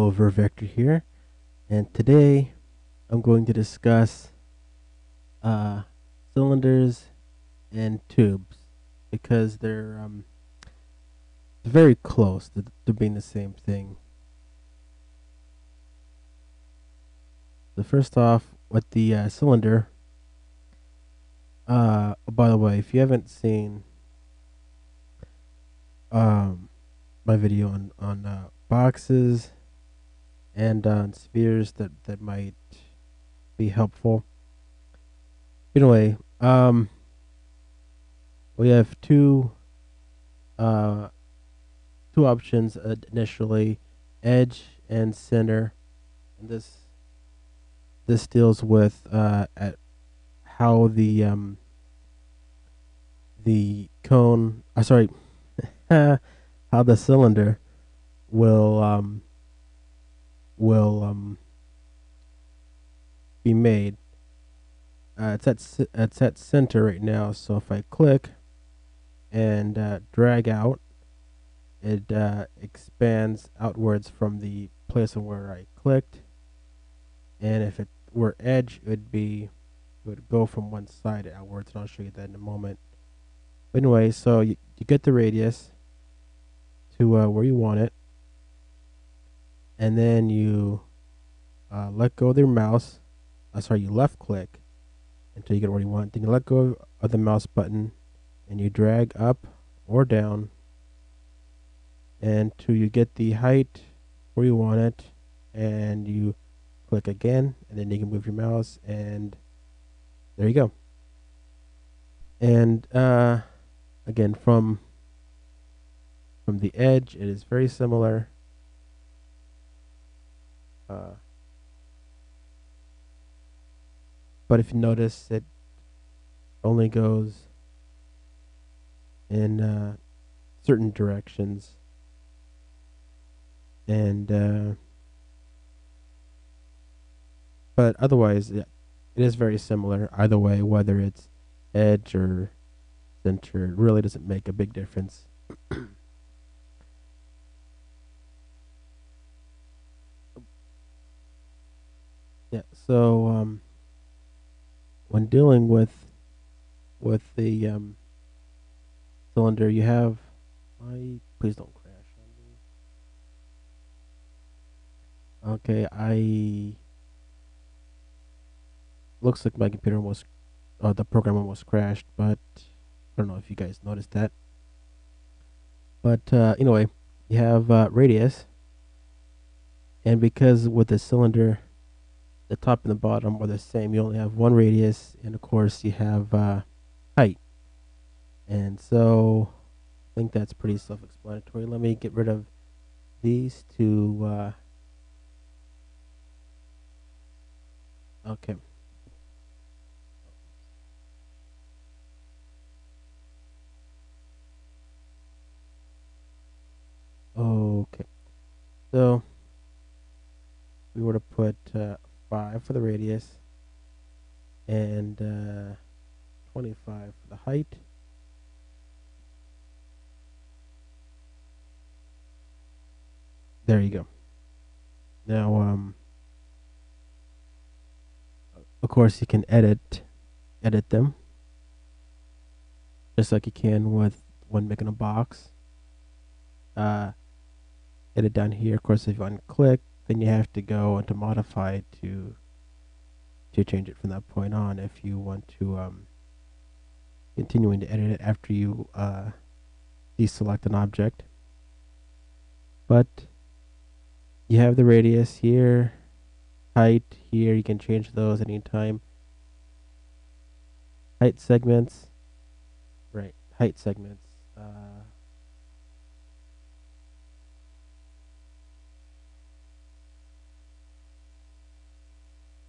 Over Vector here, and today I'm going to discuss uh, cylinders and tubes because they're very close to being the same thing. So first off, with the cylinder, by the way, if you haven't seen my video on boxes and on spheres that might be helpful. Anyway, we have uh two options initially, edge and center. And this deals with at how the cone, sorry, how the cylinder will be made. It's at center right now. So if I click and drag out, it expands outwards from the place where I clicked. And if it were edge, it would go from one side outwards, and I'll show you that in a moment. But anyway, so you get the radius to where you want it, and then you let go of your mouse. You left click until you get where you want. Then you let go of the mouse button, and you drag up or down until you get the height where you want it, and you click again, and then you can move your mouse, and there you go. And again, from the edge, it is very similar. But if you notice, it only goes in certain directions, and but otherwise, yeah, it is very similar either way, whether it's edge or center. It really doesn't make a big difference. Yeah. So when dealing with the cylinder, you have please don't crash on me. Okay, looks like my computer was the program almost crashed, but I don't know if you guys noticed that. But anyway, you have radius, and because with the cylinder, the top and the bottom are the same, you only have one radius, and of course you have height. And so I think that's pretty self-explanatory. Let me get rid of these two. Okay. Okay. So we were to put 5 for the radius and 25 for the height. There you go. Now, of course, you can edit them just like you can with when making a box. Edit down here. Of course, if you unclick, then you have to go into modify to change it from that point on. If you want to continuing to edit it after you deselect an object, but you have the radius here, height here. You can change those anytime. Height segments, right? Height segments.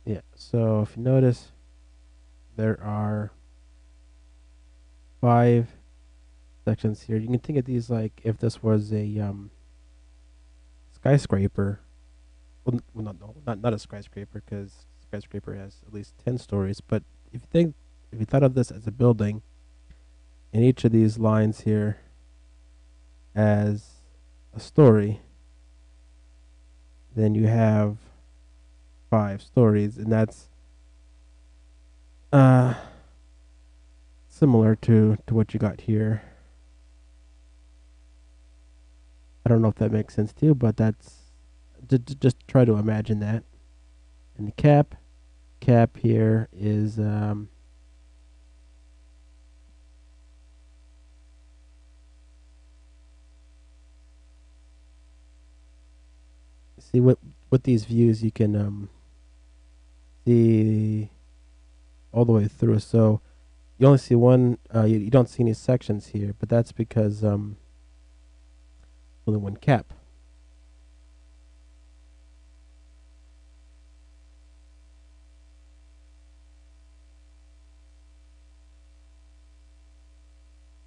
Yeah, so if you notice, there are 5 sections here. You can think of these like if this was a skyscraper. Well, not a skyscraper, because skyscraper has at least 10 stories. But if you thought of this as a building, and each of these lines here as a story, then you have 5 stories, and that's uh similar to what you got here. I don't know if that makes sense to you, but that's just try to imagine that. And the cap here is see what these views you can see all the way through. So you only see one. You don't see any sections here, but that's because only one cap.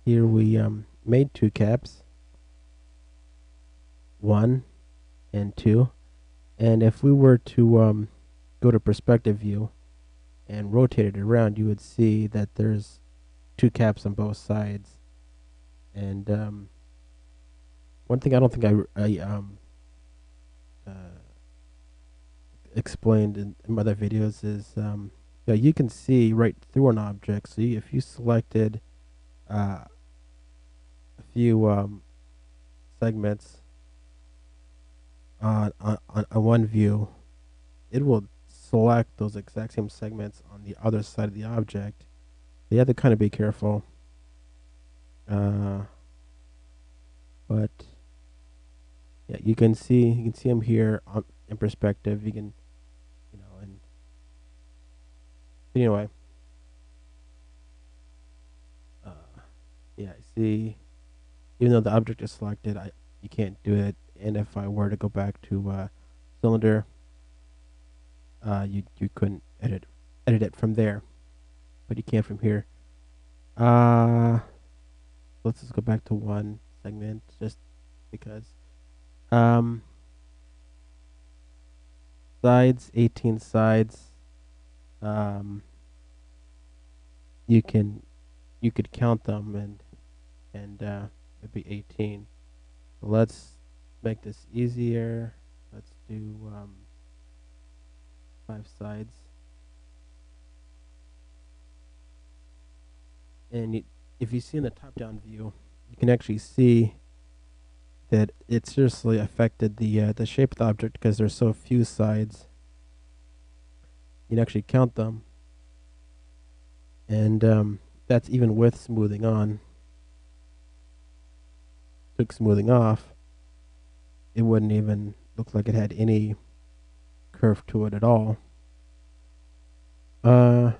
Here we made 2 caps, 1 and 2, and if we were to go to perspective view and rotate it around, you would see that there's 2 caps on both sides. And one thing I don't think I uh, explained in other videos is yeah, you can see right through an object. So if you selected a few segments on one view, it will select those exact same segments on the other side of the object. You have to kind of be careful. But yeah, you can see them here in perspective. You can, and anyway, uh, yeah, I see. Even though the object is selected, you can't do it. And if I were to go back to cylinder, you couldn't edit it from there, but you can from here. Uh, let's just go back to one segment just because. Um, sides, 18 sides. Um, you can you could count them and it'd be 18. So let's make this easier. Let's do 5 sides. And if you see in the top-down view, you can actually see that it seriously affected the shape of the object because there's so few sides. You can actually count them, and that's even with smoothing on. Took smoothing off, it wouldn't even look like it had any curve to it at all. Uh,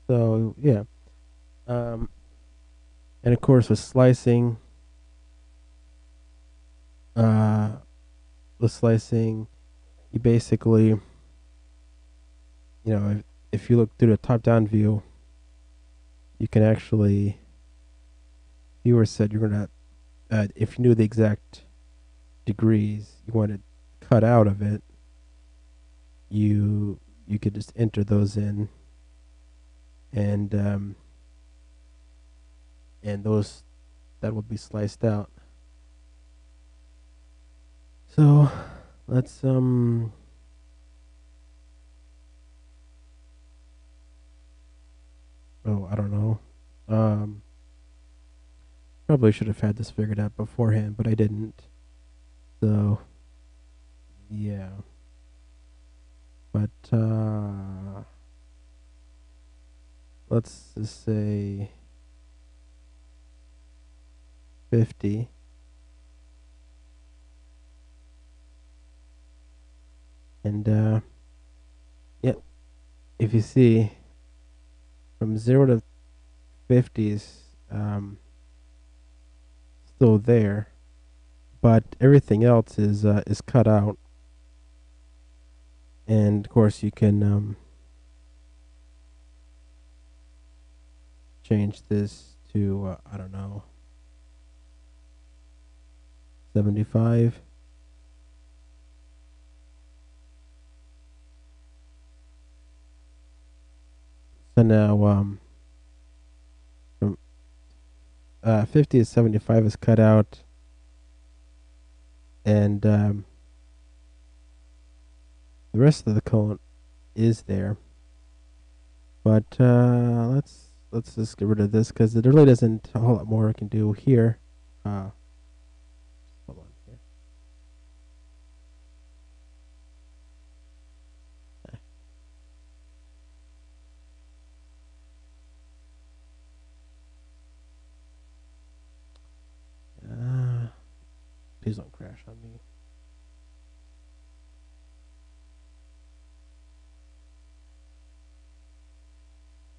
so yeah, and of course with slicing, uh, you basically, if you look through the top-down view, you can actually, viewer said you're gonna, if you knew the exact degrees you wanted cut out of it, you could just enter those in, and those that will be sliced out. So let's oh, I don't know. Probably should have had this figured out beforehand, but I didn't. So yeah. But let's just say 50. And yeah, if you see from 0 to 50 is still there, but everything else is cut out. And of course you can change this to I don't know, 75. So now from 50 to 75 is cut out. and the rest of the code is there. But let's just get rid of this because there really isn't a whole lot more I can do here. Hold on here. Please don't crash on me.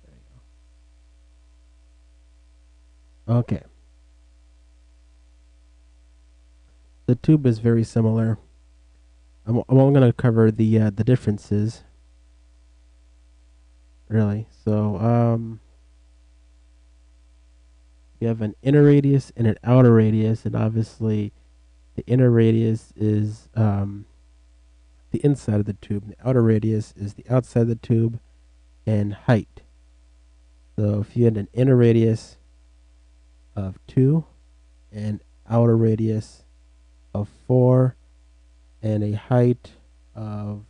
There you go. Okay. The tube is very similar. I'm only going to cover the differences, really. So you have an inner radius and an outer radius, and obviously the inner radius is the inside of the tube. The outer radius is the outside of the tube, and height. So if you had an inner radius of 2 and outer radius of 4 and a height of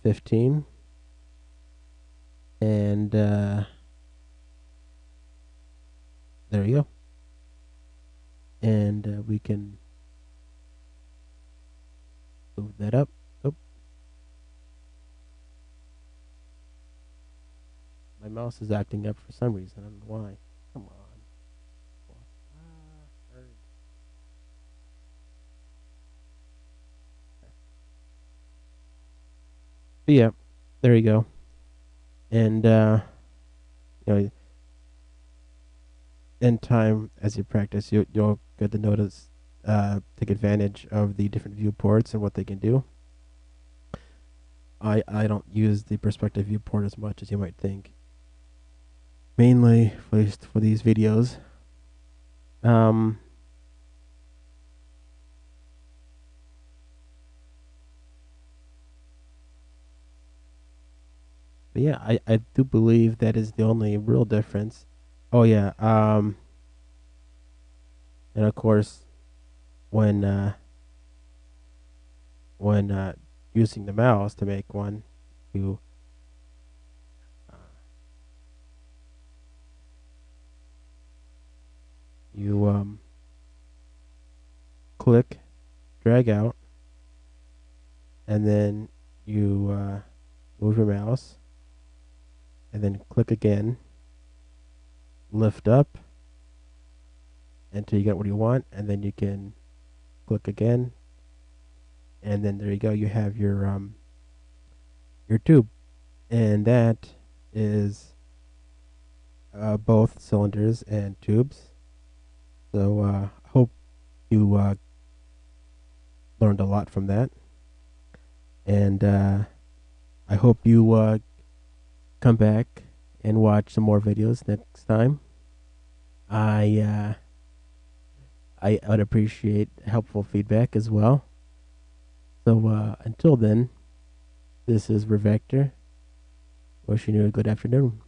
15, and there you go. And we can move that up. Oh, my mouse is acting up for some reason. I don't know why. Come on. But yeah, there you go. And you know, in time as you practice, you'll get to notice, take advantage of the different viewports and what they can do. I don't use the perspective viewport as much as you might think. Mainly, at least for these videos. But yeah, I do believe that is the only real difference. Oh yeah, and of course, when using the mouse to make one, you uh, you click, drag out, and then you move your mouse, and then click again, lift up until you get what you want, and then you can click again, and then there you go. You have your tube, and that is both cylinders and tubes. So hope you learned a lot from that, and I hope you come back and watch some more videos next time. I I would appreciate helpful feedback as well. So until then, this is Revector, wishing you a good afternoon.